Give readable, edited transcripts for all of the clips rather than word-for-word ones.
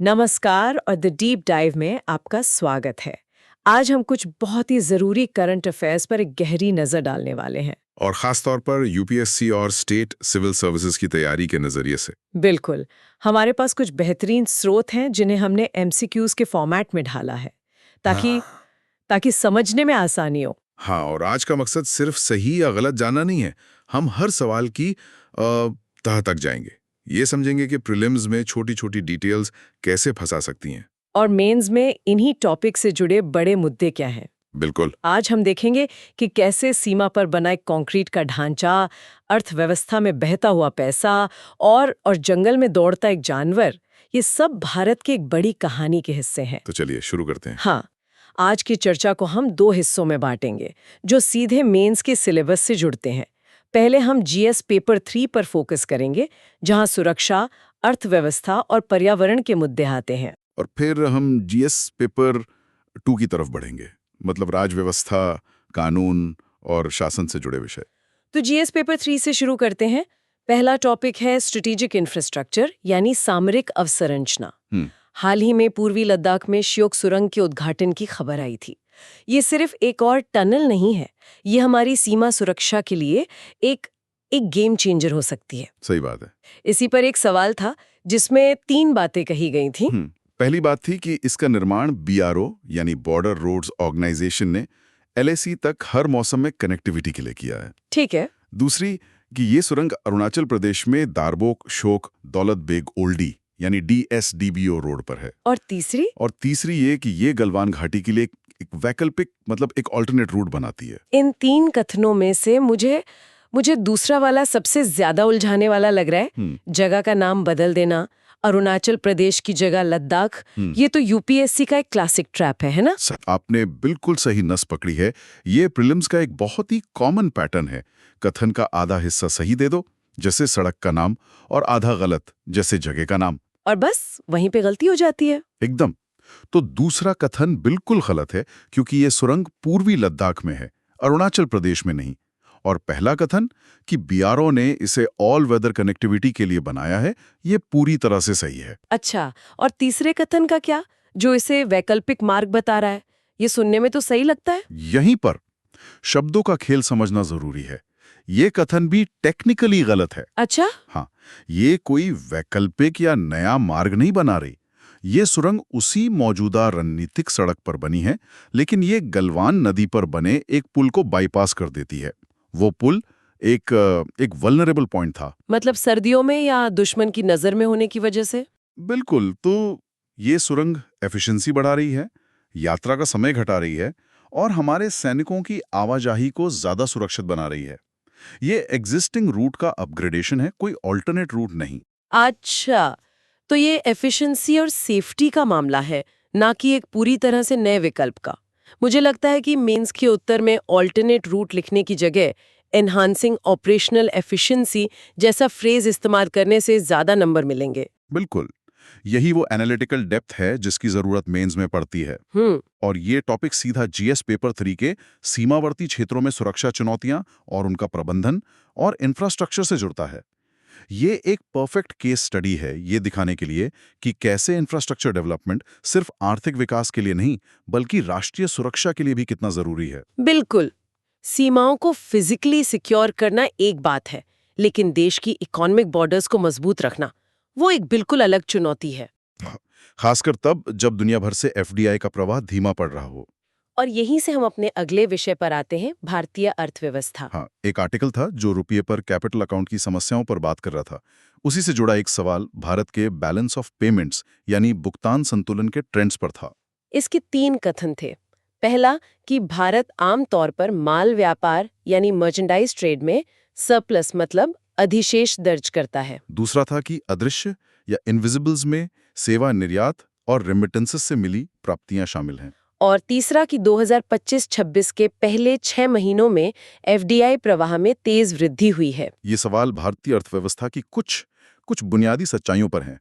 नमस्कार और the deep dive में आपका स्वागत है। आज हम कुछ बहुत ही ज़रूरी करंट अफेयर्स पर एक गहरी नज़र डालने वाले हैं। और खास तौर पर यूपीएससी और स्टेट सिविल सर्विसेज की तैयारी के नजरिए से। बिल्कुल, हमारे पास कुछ बेहतरीन स्रोत हैं जिन्हें हमने एमसीक्यूज के फॉर्मेट में ढाला है ताकि हाँ। ताकि समझने में आसानी हो। हाँ, और आज का मकसद सिर्फ सही या गलत जानना नहीं है। हम हर सवाल की तह तक जाएंगे। ये समझेंगे कि प्रीलिम्स में छोटी छोटी डिटेल्स कैसे फंसा सकती हैं। और मेंस में इन्हीं टॉपिक से जुड़े बड़े मुद्दे क्या हैं। बिल्कुल। आज हम देखेंगे कि कैसे सीमा पर बना एक कंक्रीट का ढांचा, अर्थव्यवस्था में बहता हुआ पैसा और जंगल में दौड़ता एक जानवर, ये सब भारत की एक बड़ी कहानी के हिस्से हैं। तो चलिए शुरू करते हैं। हाँ, आज की चर्चा को हम दो हिस्सों में बांटेंगे जो सीधे मेंस के सिलेबस से जुड़ते हैं। पहले हम जीएस पेपर 3 पर फोकस करेंगे, जहां सुरक्षा, अर्थव्यवस्था और पर्यावरण के मुद्दे आते हैं। और फिर हम जीएस पेपर 2 की तरफ बढ़ेंगे, मतलब राज व्यवस्था, कानून और शासन से जुड़े विषय। तो जीएस पेपर 3 से शुरू करते हैं। पहला टॉपिक है स्ट्रेटेजिक इंफ्रास्ट्रक्चर यानी सामरिक अवसंरचना। हाल ही में पूर्वी लद्दाख में श्योक सुरंग के उद्घाटन की खबर आई थी। ये सिर्फ एक और टनल नहीं है, ये हमारी सीमा सुरक्षा के लिए एक एक गेम चेंजर हो सकती है। सही बात है। इसी पर एक सवाल था जिसमें 3 बातें कही गई थी। पहली बात थी कि इसका निर्माण बीआरओ यानी बॉर्डर रोड्स ऑर्गेनाइजेशन ने एलएसी तक हर मौसम में कनेक्टिविटी के लिए किया है। ठीक है। दूसरी कि ये सुरंग अरुणाचल प्रदेश में दारबोक शोक दौलत बेग ओल्डी यानी डीएसडीबीओ रोड पर है। और तीसरी ये कि ये गलवान घाटी के लिए एक वैकल्पिक मतलब एक ऑल्टरनेट रूट बनाती है। इन 3 कथनों में से मुझे दूसरा वाला सबसे ज्यादा उलझाने वाला लग रहा है। जगह का नाम बदल देना, अरुणाचल प्रदेश की जगह लद्दाख, ये तो यूपीएससी का एक क्लासिक ट्रैप है ना? आपने बिल्कुल सही नस पकड़ी है। ये प्रीलिम्स का एक बहुत ही कॉमन पैटर्न है। कथन का आधा हिस्सा सही दे दो, जैसे सड़क का नाम, और आधा गलत, जैसे जगह का नाम, और बस वहीं पे गलती हो जाती है। एकदम। तो दूसरा कथन बिल्कुल गलत है, क्योंकि ये सुरंग पूर्वी लद्दाख में है, अरुणाचल प्रदेश में नहीं। और पहला कथन कि बीआरओ ने इसे ऑल वेदर कनेक्टिविटी के लिए बनाया है, ये पूरी तरह से सही है। अच्छा, और तीसरे कथन का क्या, जो इसे वैकल्पिक मार्ग बता रहा है? ये सुनने में तो सही लगता है। यहीं पर शब्दों का खेल समझना जरूरी है। ये कथन भी टेक्निकली गलत है। अच्छा? हाँ, ये कोई वैकल्पिक या नया मार्ग नहीं बना रही। ये सुरंग उसी मौजूदा रणनीतिक सड़क पर बनी है, लेकिन ये गलवान नदी पर बने एक पुल को बाईपास कर देती है। वो पुल एक वल्नरेबल पॉइंट था। मतलब सर्दियों में या दुश्मन की नजर में होने की वजह से? बिल्कुल। तो ये सुरंग एफिशिएंसी बढ़ा रही है, यात्रा का समय घटा रही है और हमारे सैनिकों की आवाजाही को ज्यादा सुरक्षित बना रही है। ये एग्जिस्टिंग रूट का अपग्रेडेशन है, कोई ऑल्टरनेट रूट नहीं। अच्छा, तो ये एफिशिएंसी और सेफ्टी का मामला है, ना कि एक पूरी तरह से नए विकल्प का। मुझे लगता है कि मेंस के उत्तर में ऑल्टरनेट रूट लिखने की जगह एनहांसिंग ऑपरेशनल एफिशिएंसी जैसा फ्रेज इस्तेमाल करने से ज्यादा नंबर मिलेंगे। बिल्कुल, यही वो एनालिटिकल डेप्थ है जिसकी जरूरत मेंस में पड़ती है। और ये टॉपिक सीधा जीएस पेपर 3 के सीमावर्ती क्षेत्रों में सुरक्षा चुनौतियां और उनका प्रबंधन और इंफ्रास्ट्रक्चर से जुड़ता है। ये एक परफेक्ट केस स्टडी है, ये दिखाने के लिए कि कैसे इंफ्रास्ट्रक्चर डेवलपमेंट सिर्फ आर्थिक विकास के लिए नहीं, बल्कि राष्ट्रीय सुरक्षा के लिए भी कितना जरूरी है। बिल्कुल, सीमाओं को फिजिकली सिक्योर करना एक बात है, लेकिन देश की इकोनॉमिक बॉर्डर्स को मजबूत रखना वो एक बिल्कुल अलग चुनौती है। खासकर तब जब दुनिया भर से एफडीआई का प्रवाह धीमा पड़ रहा हो। और यहीं से हम अपने अगले विषय पर आते हैं, भारतीय अर्थव्यवस्था। हाँ, एक आर्टिकल था जो रुपये पर कैपिटल अकाउंट की समस्याओं पर बात कर रहा था। उसी से जुड़ा एक सवाल भारत के बैलेंस ऑफ पेमेंट्स यानी भुगतान संतुलन के ट्रेंड्स पर था। इसके 3 कथन थे। पहला कि भारत आमतौर पर माल व्यापार यानी मर्चेंडाइज ट्रेड में सरप्लस मतलब अधिशेष दर्ज करता है। दूसरा था कि अदृश्य या इनविजिबल्स में सेवा निर्यात और रेमिटेंसेस से मिली प्राप्तियां शामिल हैं। और तीसरा कि 2025-26 के पहले 6 महीनों में एफडीआई प्रवाह में तेज वृद्धि हुई है। ये सवाल भारतीय अर्थव्यवस्था की कुछ बुनियादी सच्चाइयों पर हैं।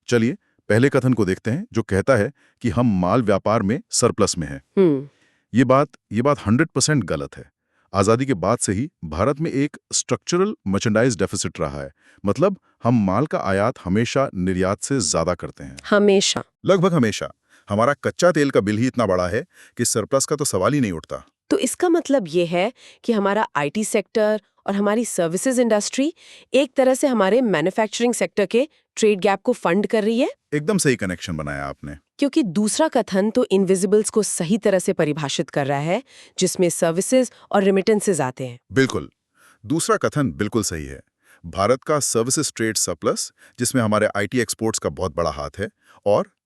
चलिए पहले कथन को देखते हैं, जो कहता है कि हम माल व्यापार में सरप्लस में हैं। ये बात 100% गलत है। आजादी के बाद से ही भारत में एक स्ट्रक्चरल मर्चेंडाइज डेफिसिट रहा है। मतलब हम माल का आयात हमेशा निर्यात से ज्यादा करते हैं। हमेशा? लगभग हमेशा। हमारा कच्चा तेल का बिल ही इतना बड़ा है कि सरप्लस का तो सवाल ही नहीं उठता। तो इसका मतलब ये है कि हमारा आईटी सेक्टर और हमारी सर्विसेज इंडस्ट्री एक तरह से हमारे मैन्युफैक्चरिंग सेक्टर के ट्रेड गैप को फंड कर रही है। एकदम सही कनेक्शन बनाया आपने। क्योंकि दूसरा कथन तो इनविजिबल्स को सही तरह से परिभाषित कर रहा है, जिसमें सर्विसेज और रेमिटेंसेज आते हैं। बिल्कुल। दूसरा कथन बिल्कुल सही है। भारत का सर्विसेज ट्रेड सरप्लस, जिसमें हमारे आईटी एक्सपोर्ट्स का बहुत बड़ा हाथ है,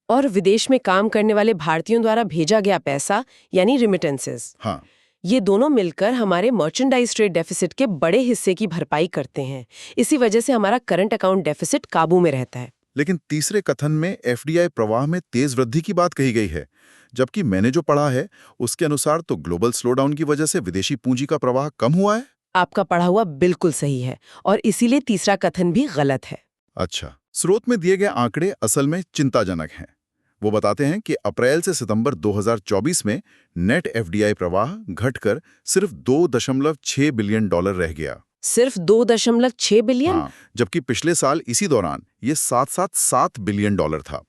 और विदेश में काम करने वाले भारतीयों द्वारा भेजा गया पैसा यानी रेमिटेंसेज। हाँ, ये दोनों मिलकर हमारे मर्चेंडाइज ट्रेड डेफिसिट के बड़े हिस्से की भरपाई करते हैं। इसी वजह से हमारा करंट अकाउंट डेफिसिट काबू में रहता है। लेकिन तीसरे कथन में एफडीआई प्रवाह में तेज वृद्धि की बात कही गई है, जबकि मैंने जो पढ़ा है उसके अनुसार तो ग्लोबल स्लोडाउन की वजह से विदेशी पूंजी का प्रवाह कम हुआ है। आपका पढ़ा हुआ बिल्कुल सही है, और इसीलिए तीसरा कथन भी गलत है। अच्छा, स्रोत में दिए गए आंकड़े असल में चिंताजनक हैं। वो बताते हैं कि अप्रैल से सितंबर 2024 में नेट एफडीआई प्रवाह घटकर सिर्फ $2.6 बिलियन रह गया। सिर्फ 2.6 बिलियन? हाँ, जबकि पिछले साल इसी दौरान ये 7 बिलियन डॉलर था।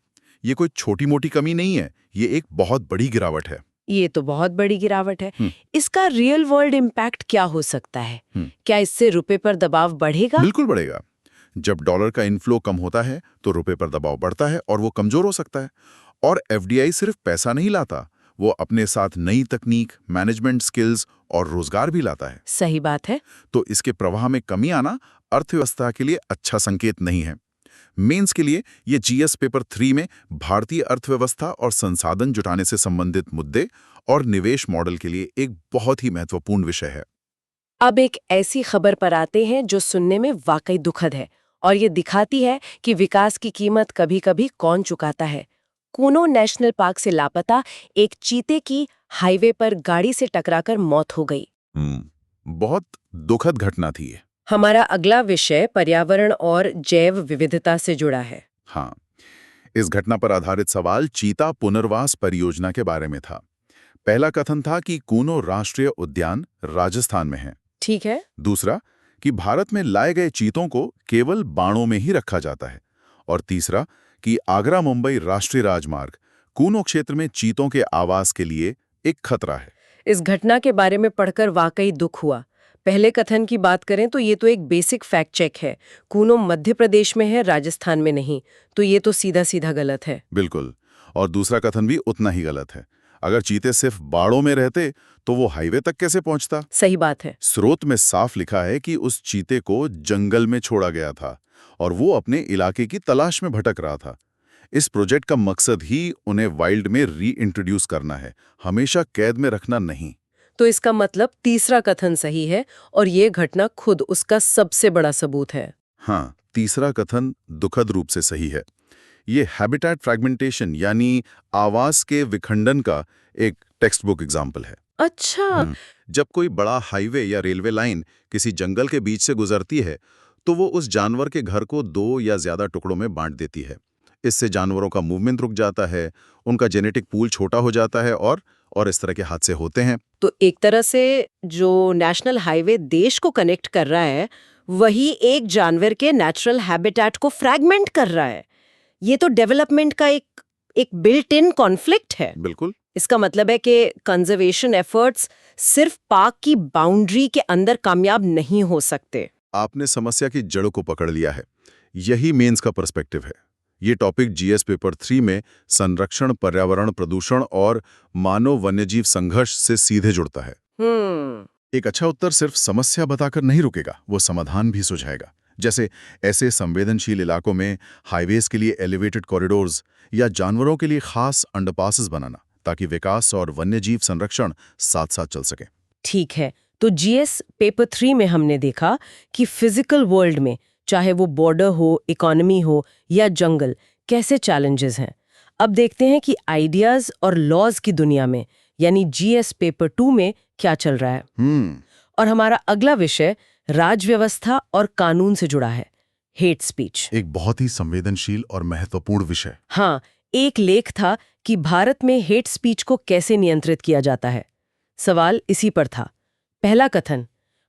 ये कोई छोटी मोटी कमी नहीं है, ये एक बहुत बड़ी गिरावट है। ये तो बहुत बड़ी गिरावट है। इसका रियल वर्ल्ड इम्पैक्ट क्या हो सकता है? क्या इससे रुपए पर दबाव बढ़ेगा? बिल्कुल बढ़ेगा। जब डॉलर का इनफ्लो कम होता है तो रुपए पर दबाव बढ़ता है और वो कमजोर हो सकता है। और एफडीआई सिर्फ पैसा नहीं लाता, वो अपने साथ नई तकनीक, मैनेजमेंट स्किल्स और रोजगार भी लाता है। सही बात है। तो इसके प्रवाह में कमी आना अर्थव्यवस्था के लिए अच्छा संकेत नहीं है। मेंस के लिए ये जीएस पेपर 3 में भारतीय अर्थव्यवस्था और संसाधन जुटाने से संबंधित मुद्दे और निवेश मॉडल के लिए एक बहुत ही महत्वपूर्ण विषय है। अब एक ऐसी खबर पर आते हैं जो सुनने में वाकई दुखद है, और ये दिखाती है कि विकास की कीमत कभी-कभी कौन चुकाता है। कूनो नेशनल पार्क से लापता एक चीते की हाईवे पर गाड़ी से टकराकर मौत हो गई। बहुत दुखद घटना थी ये। हमारा अगला विषय पर्यावरण और जैव विविधता से जुड़ा है। हाँ, इस घटना पर आधारित सवाल चीता पुनर्वास परियोजना के बारे में था। पहला कथन था कि कूनो राष्ट्रीय उद्यान राजस्थान में है। ठीक है। दूसरा कि भारत में लाए गए चीतों को केवल बाणों में ही रखा जाता है। और तीसरा कि आगरा मुंबई राष्ट्रीय राजमार्ग कूनो क्षेत्र में चीतों के आवास के लिए एक खतरा है। इस घटना के बारे में पढ़कर वाकई दुख हुआ। पहले कथन की बात करें तो ये तो एक बेसिक फैक्ट चेक है। कूनो मध्य प्रदेश में है, राजस्थान में नहीं, तो ये तो सीधा सीधा गलत है। बिल्कुल। और दूसरा कथन भी उतना ही गलत है। अगर चीते सिर्फ बाड़ों में रहते तो वो हाईवे तक कैसे पहुंचता? सही बात है। स्रोत में साफ लिखा है कि उस चीते को जंगल में छोड़ा गया था और वो अपने इलाके की तलाश में भटक रहा था। इस प्रोजेक्ट का मकसद ही उन्हें वाइल्ड में रीइंट्रोड्यूस करना है, हमेशा कैद में रखना नहीं। तो इसका मतलब तीसरा कथन सही है, और ये घटना खुद उसका सबसे बड़ा सबूत है। हाँ, तीसरा कथन दुखद रूप से सही है। ये हैबिटेट फ्रैगमेंटेशन यानी आवास के विखंडन का एक टेक्स्ट बुक एग्जाम्पल है। अच्छा। जब कोई बड़ा हाईवे या रेलवे लाइन किसी जंगल के बीच से गुजरती है तो वो उस जानवर के घर को 2 या ज्यादा टुकड़ों में बांट देती है। इससे जानवरों का मूवमेंट रुक जाता है, उनका जेनेटिक पूल छोटा हो जाता है और इस तरह के हादसे होते हैं। तो एक तरह से जो नेशनल हाईवे देश को कनेक्ट कर रहा है, वही एक जानवर के नेचुरल हैबिटेट को फ्रैगमेंट कर रहा है। ये तो डेवलपमेंट का एक बिल्ट इन कॉन्फ्लिक्ट है। बिल्कुल। इसका मतलब है कि कंजर्वेशन एफर्ट्स सिर्फ पार्क की बाउंड्री के अंदर कामयाब नहीं हो सकते। आपने समस्या की जड़ को पकड़ लिया है। यही मेंस का पर्सपेक्टिव है। ये टॉपिक जीएस पेपर 3 में संरक्षण, पर्यावरण प्रदूषण और मानव वन्यजीव संघर्ष से सीधे जुड़ता है। एक अच्छा उत्तर सिर्फ समस्या बताकर नहीं रुकेगा, वो समाधान भी सुझाएगा। जैसे ऐसे संवेदनशील इलाकों में हाईवेज के लिए एलिवेटेड कॉरिडोर्स या जानवरों के लिए खास अंडरपासेस बनाना, ताकि विकास और वन्यजीव संरक्षण साथ साथ चल सके। ठीक है, तो जीएस पेपर 3 में हमने देखा कि फिजिकल वर्ल्ड में चाहे वो बॉर्डर हो, इकोनॉमी हो या जंगल, कैसे चैलेंजेस हैं। अब देखते हैं कि आइडियाज और लॉज की दुनिया में यानी जीएस पेपर 2 में क्या चल रहा है। और हमारा अगला विषय राज व्यवस्था और कानून से जुड़ा है, हेट स्पीच। एक बहुत ही संवेदनशील और महत्वपूर्ण विषय। हाँ, एक लेख था कि भारत में हेट स्पीच को कैसे नियंत्रित किया जाता है। सवाल इसी पर था। पहला कथन,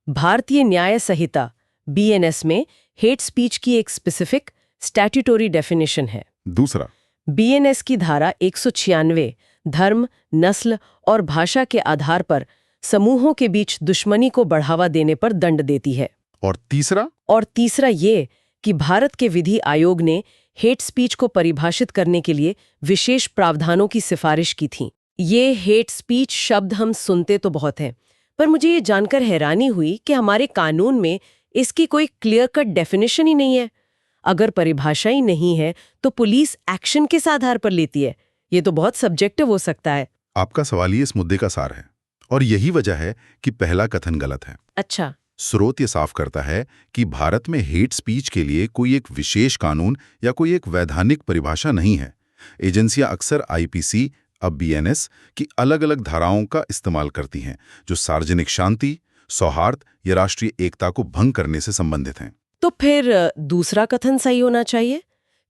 भारतीय न्याय संहिता BNS में हेट स्पीच की एक स्पेसिफिक स्टैट्यूटोरी डेफिनेशन है। दूसरा, BNS की धारा 196 धर्म, नस्ल और भाषा के आधार पर समूहों के बीच दुश्मनी को बढ़ावा देने पर दंड देती है। और तीसरा? और तीसरा ये कि भारत के विधि आयोग ने हेट स्पीच को परिभाषित करने के लिए विशेष प्रावधानों की सिफारिश की थी। ये हेट स्पीच शब्द हम सुनते तो बहुत हैं, पर मुझे ये जानकर हैरानी हुई कि हमारे कानून में इसकी कोई क्लियर कट डेफिनेशन ही नहीं है। अगर परिभाषा ही नहीं है तो पुलिस एक्शन किस आधार पर लेती है? ये तो बहुत सब्जेक्टिव हो सकता है। आपका सवाल ही इस मुद्दे का सार है और यही वजह है कि पहला कथन गलत है। अच्छा। स्रोत ये साफ करता है कि भारत में हेट स्पीच के लिए कोई एक विशेष कानून या कोई एक वैधानिक परिभाषा नहीं है। एजेंसियां अक्सर IPC अब BNS की अलग-अलग धाराओं का इस्तेमाल करती हैं जो सार्वजनिक शांति, सौहार्द या राष्ट्रीय एकता को भंग करने से संबंधित हैं। तो फिर दूसरा कथन सही होना चाहिए,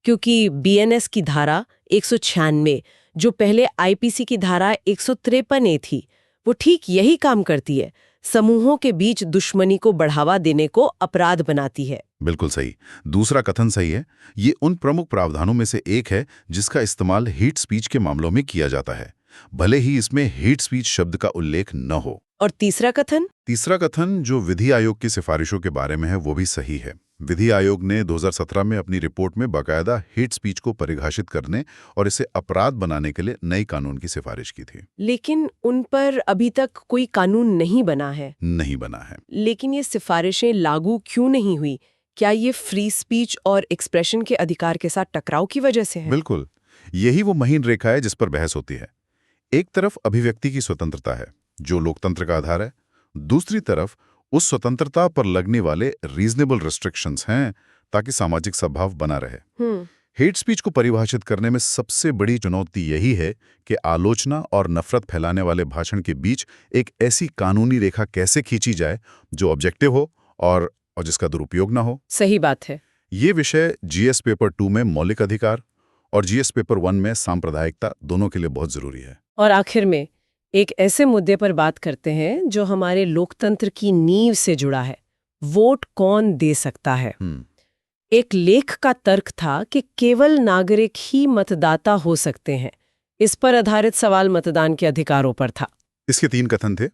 क्योंकि BNS की धारा 196 जो पहले IPC की धारा 153A थी, वो ठीक यही काम करती है। समूहों के बीच दुश्मनी को बढ़ावा देने को अपराध बनाती है। बिल्कुल सही। दूसरा कथन सही है। ये उन प्रमुख प्रावधानों में से एक है जिसका इस्तेमाल हेट स्पीच के मामलों में किया जाता है, भले ही इसमें हेट स्पीच शब्द का उल्लेख न हो। और तीसरा कथन? तीसरा कथन जो विधि आयोग की सिफारिशों के बारे में है वो भी सही है। विधि आयोग ने 2017 में अपनी रिपोर्ट में बाकायदा हेट स्पीच को परिभाषित करने और इसे अपराध बनाने के लिए नए कानून की सिफारिश की थी। लेकिन उन पर अभी तक कोई कानून नहीं बना है। नहीं बना है। लेकिन ये सिफारिशें लागू क्यों नहीं हुई? क्या ये फ्री स्पीच और एक्सप्रेशन के अधिकार के साथ टकराव की वजह से है? बिल्कुल, यही वो महीन रेखा है जिस पर बहस होती है। एक तरफ अभिव्यक्ति की स्वतंत्रता है जो लोकतंत्र का आधार है, दूसरी तरफ उस स्वतंत्रता पर लगने वाले रीजनेबल रिस्ट्रिक्शंस हैं ताकि सामाजिक सद्भाव बना रहे। हेट स्पीच को परिभाषित करने में सबसे बड़ी चुनौती यही है कि आलोचना और नफरत फैलाने वाले भाषण के बीच एक ऐसी कानूनी रेखा कैसे खींची जाए जो ऑब्जेक्टिव हो और जिसका दुरुपयोग ना हो। सही बात है। ये विषय GS पेपर 2 में मौलिक अधिकार और GS पेपर 1 में सांप्रदायिकता दोनों के लिए बहुत जरूरी है। और आखिर में एक ऐसे मुद्दे पर बात करते हैं जो हमारे लोकतंत्र की नींव से जुड़ा है। वोट कौन दे सकता है? एक लेख का तर्क था कि केवल नागरिक ही मतदाता हो सकते हैं। इस पर आधारित सवाल मतदान के अधिकारों पर था। इसके 3 कथन थे।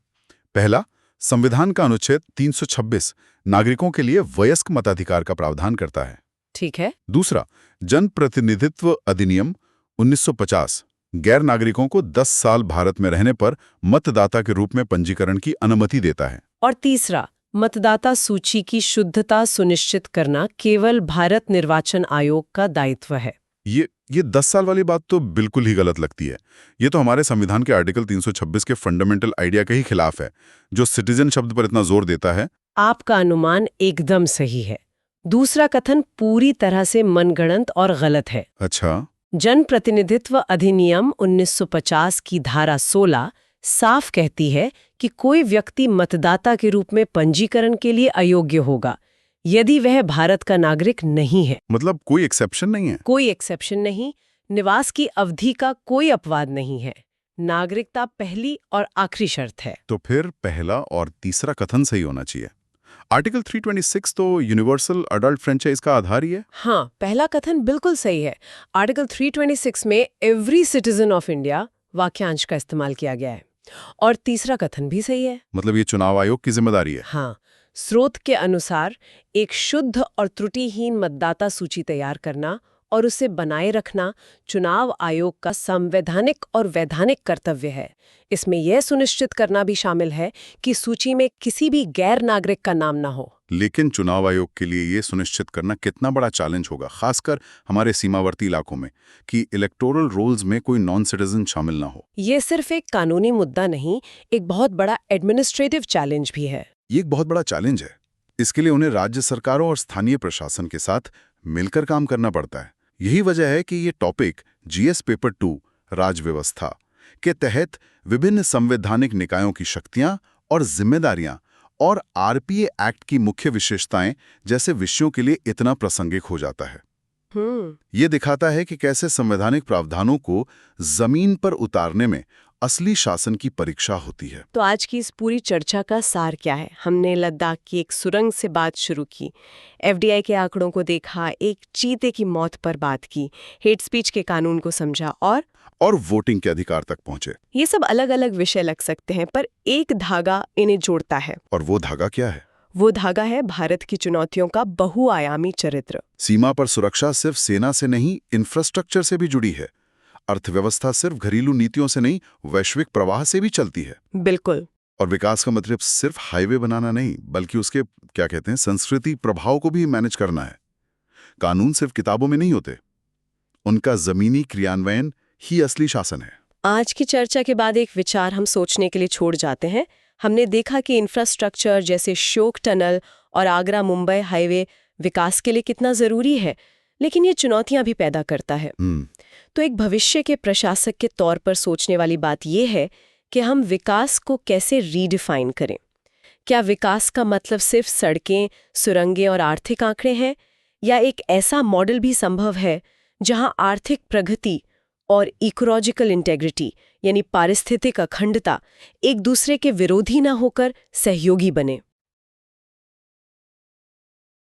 पहला, संविधान का अनुच्छेद 326 नागरिकों के लिए वयस्क मताधिकार का प्रावधान करता है। ठीक है। दूसरा, जनप्रतिनिधित्व अधिनियम 1950 गैर नागरिकों को 10 साल भारत में रहने पर मतदाता के रूप में पंजीकरण की अनुमति देता है। और तीसरा, मतदाता सूची की शुद्धता सुनिश्चित करना केवल भारत निर्वाचन आयोग का दायित्व है। ये 10 साल वाली बात तो बिल्कुल ही गलत लगती है। ये तो हमारे संविधान के आर्टिकल 326 के फंडामेंटल आइडिया के ही खिलाफ है, जो सिटीजन शब्द पर इतना जोर देता है। आपका अनुमान एकदम सही है। दूसरा कथन पूरी तरह से मनगढ़ंत और गलत है। अच्छा। जनप्रतिनिधित्व अधिनियम 1950 की धारा 16 साफ कहती है कि कोई व्यक्ति मतदाता के रूप में पंजीकरण के लिए अयोग्य होगा यदि वह भारत का नागरिक नहीं है। मतलब कोई एक्सेप्शन नहीं है? कोई एक्सेप्शन नहीं। निवास की अवधि का कोई अपवाद नहीं है। नागरिकता पहली और आखिरी शर्त है। तो फिर पहला और तीसरा कथन सही होना चाहिए। आर्टिकल 326 तो यूनिवर्सल अडल्ट फ्रेंचाइज का आधार ही है। हाँ, पहला कथन बिल्कुल सही है। आर्टिकल 326 में एवरी सिटीजन ऑफ इंडिया वाक्यांश का इस्तेमाल किया गया है। और तीसरा कथन भी सही है। मतलब ये चुनाव आयोग की जिम्मेदारी है। हाँ, स्रोत के अनुसार एक शुद्ध और त्रुटिहीन मतदाता सूची तैयार करना और उसे बनाए रखना चुनाव आयोग का संवैधानिक और वैधानिक कर्तव्य है। इसमें यह सुनिश्चित करना भी शामिल है कि सूची में किसी भी गैर नागरिक का नाम ना हो। लेकिन चुनाव आयोग के लिए ये सुनिश्चित करना कितना बड़ा चैलेंज होगा, खासकर हमारे सीमावर्ती इलाकों में, कि इलेक्टोरल रोल्स में कोई नॉन सिटीजन शामिल ना हो। ये सिर्फ एक कानूनी मुद्दा नहीं, एक बहुत बड़ा एडमिनिस्ट्रेटिव चैलेंज भी है। ये एक बहुत बड़ा चैलेंज है। इसके लिए उन्हें राज्य सरकारों और स्थानीय प्रशासन के साथ मिलकर काम करना पड़ता है। यही वजह है कि ये टॉपिक GS पेपर 2 राज व्यवस्था के तहत विभिन्न संवैधानिक निकायों की शक्तियां और जिम्मेदारियां और RPA एक्ट की मुख्य विशेषताएं जैसे विषयों के लिए इतना प्रासंगिक हो जाता है। ये दिखाता है कि कैसे संवैधानिक प्रावधानों को जमीन पर उतारने में असली शासन की परीक्षा होती है। तो आज की इस पूरी चर्चा का सार क्या है? हमने लद्दाख की एक सुरंग से बात शुरू की, एफडीआई के आंकड़ों को देखा, एक चीते की मौत पर बात की, हेट स्पीच के कानून को समझा और वोटिंग के अधिकार तक पहुंचे। ये सब अलग अलग विषय लग सकते हैं, पर एक धागा इन्हें जोड़ता है। और वो धागा क्या है? वो धागा है भारत की चुनौतियों का बहुआयामी चरित्र। सीमा पर सुरक्षा सिर्फ सेना से नहीं, इंफ्रास्ट्रक्चर से भी जुड़ी है। अर्थव्यवस्था सिर्फ घरेलू नीतियों से नहीं, वैश्विक प्रवाह से भी चलती है। बिल्कुल। और विकास का मतलब सिर्फ हाईवे बनाना नहीं, बल्कि उसके क्या कहते हैं, संस्कृति प्रभाव को भी मैनेज करना है। कानून सिर्फ किताबों में नहीं होते, उनका जमीनी क्रियान्वयन ही असली शासन है। आज की चर्चा के बाद एक विचार हम सोचने के लिए छोड़ जाते हैं। हमने देखा कि इंफ्रास्ट्रक्चर जैसे श्योक टनल और आगरा मुंबई हाईवे विकास के लिए कितना जरूरी है, लेकिन ये चुनौतियां भी पैदा करता है। तो एक भविष्य के प्रशासक के तौर पर सोचने वाली बात यह है कि हम विकास को कैसे रीडिफाइन करें। क्या विकास का मतलब सिर्फ सड़कें, सुरंगें और आर्थिक आंकड़े हैं, या एक ऐसा मॉडल भी संभव है जहां आर्थिक प्रगति और इकोलॉजिकल इंटेग्रिटी यानी पारिस्थितिक अखंडता एक दूसरे के विरोधी ना होकर सहयोगी बने?